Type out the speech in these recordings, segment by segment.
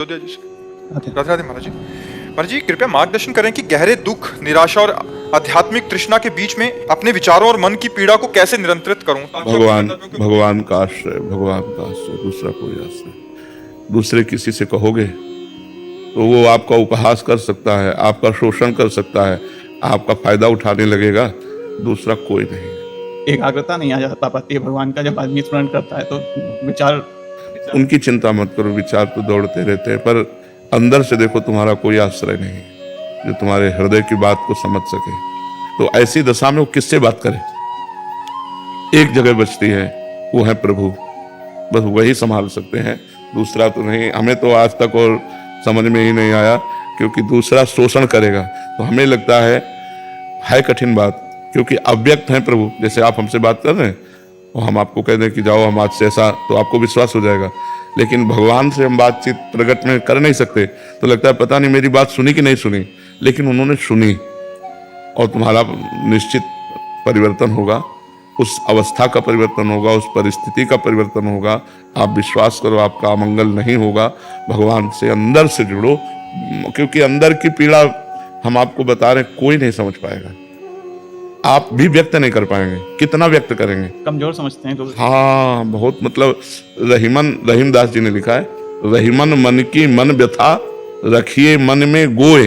राधे राधे महाराज जी। महाराज जी कृपया मार्गदर्शन करें कि गहरे दुख, निराशा और आध्यात्मिक तृष्णा के बीच में अपने विचारों और मन की पीड़ा को कैसे नियंत्रित करूं। भगवान का आश्रय, भगवान का आश्रय, दूसरा कोई आश्रय। दूसरे किसी से कहोगे तो वो आपका उपहास कर सकता है, आपका शोषण कर सकता है, आपका फायदा उठाने लगेगा। दूसरा कोई नहीं। एकाग्रता नहीं आ जा पाती है भगवान का। जब आदमी स्मरण करता है तो विचार उनकी चिंता मत करो, विचार तो दौड़ते रहते हैं, पर अंदर से देखो तुम्हारा कोई आश्रय नहीं जो तुम्हारे हृदय की बात को समझ सके। तो ऐसी दशा में वो किससे बात करे? एक जगह बचती है, वो है प्रभु। बस वही संभाल सकते हैं, दूसरा तो नहीं। हमें तो आज तक और समझ में ही नहीं आया, क्योंकि दूसरा शोषण करेगा तो हमें लगता है कठिन बात, क्योंकि अव्यक्त है प्रभु। जैसे आप हमसे बात कर रहे हैं और हम आपको कह दें कि जाओ हम आज से ऐसा, तो आपको विश्वास हो जाएगा। लेकिन भगवान से हम बातचीत प्रकट में कर नहीं सकते, तो लगता है पता नहीं मेरी बात सुनी कि नहीं सुनी। लेकिन उन्होंने सुनी और तुम्हारा निश्चित परिवर्तन होगा, उस अवस्था का परिवर्तन होगा, उस परिस्थिति का परिवर्तन होगा। आप विश्वास करो, आपका अमंगल नहीं होगा। भगवान से अंदर से जुड़ो, क्योंकि अंदर की पीड़ा हम आपको बता रहे हैं, कोई नहीं समझ पाएगा। आप भी व्यक्त नहीं कर पाएंगे, कितना व्यक्त करेंगे? कमजोर समझते हैं लोग। हाँ, बहुत मतलब रहीमदास जी ने लिखा है, रहीमन मन की मन व्यथा, रखिए मन में गोए,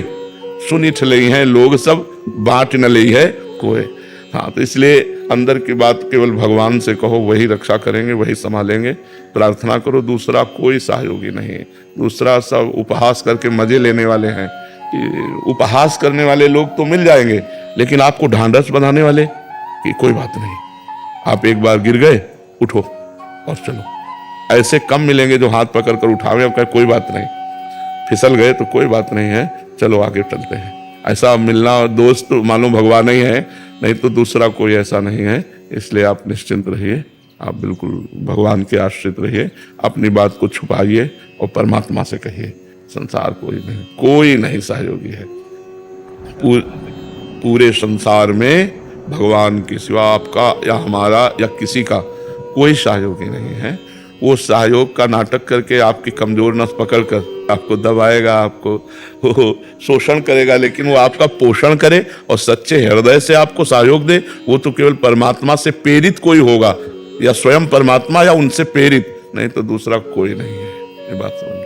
सुनी ठलई है लोग सब, बांट न लई है कोई। हाँ, तो इसलिए अंदर की बात केवल भगवान से कहो, वही रक्षा करेंगे, वही संभालेंगे। प्रार्थना करो, दूसरा कोई सहयोगी नहीं। दूसरा सब उपहास करके मजे लेने वाले हैं। उपहास करने वाले लोग तो मिल जाएंगे, लेकिन आपको ढांढस बनाने वाले कि कोई बात नहीं, आप एक बार गिर गए, उठो और चलो। ऐसे कम मिलेंगे जो हाथ पकड़ कर उठावे, अब कोई बात नहीं, फिसल गए तो कोई बात नहीं है, चलो आगे चलते हैं। ऐसा मिलना दोस्त मानो भगवान ही है, नहीं तो दूसरा कोई ऐसा नहीं है। इसलिए आप निश्चिंत रहिए, आप बिल्कुल भगवान के आश्रित रहिए, अपनी बात को छुपाइए और परमात्मा से कहिए। संसार कोई नहीं सहयोगी है। पूरे संसार में भगवान के सिवा आपका या हमारा या किसी का कोई सहयोगी नहीं है। वो सहयोग का नाटक करके आपकी कमजोर नस पकड़कर आपको दबाएगा, आपको शोषण करेगा, लेकिन वो आपका पोषण करे और सच्चे हृदय से आपको सहयोग दे, वो तो केवल परमात्मा से प्रेरित कोई होगा, या स्वयं परमात्मा या उनसे प्रेरित, नहीं तो दूसरा कोई नहीं है। ये बात समझ।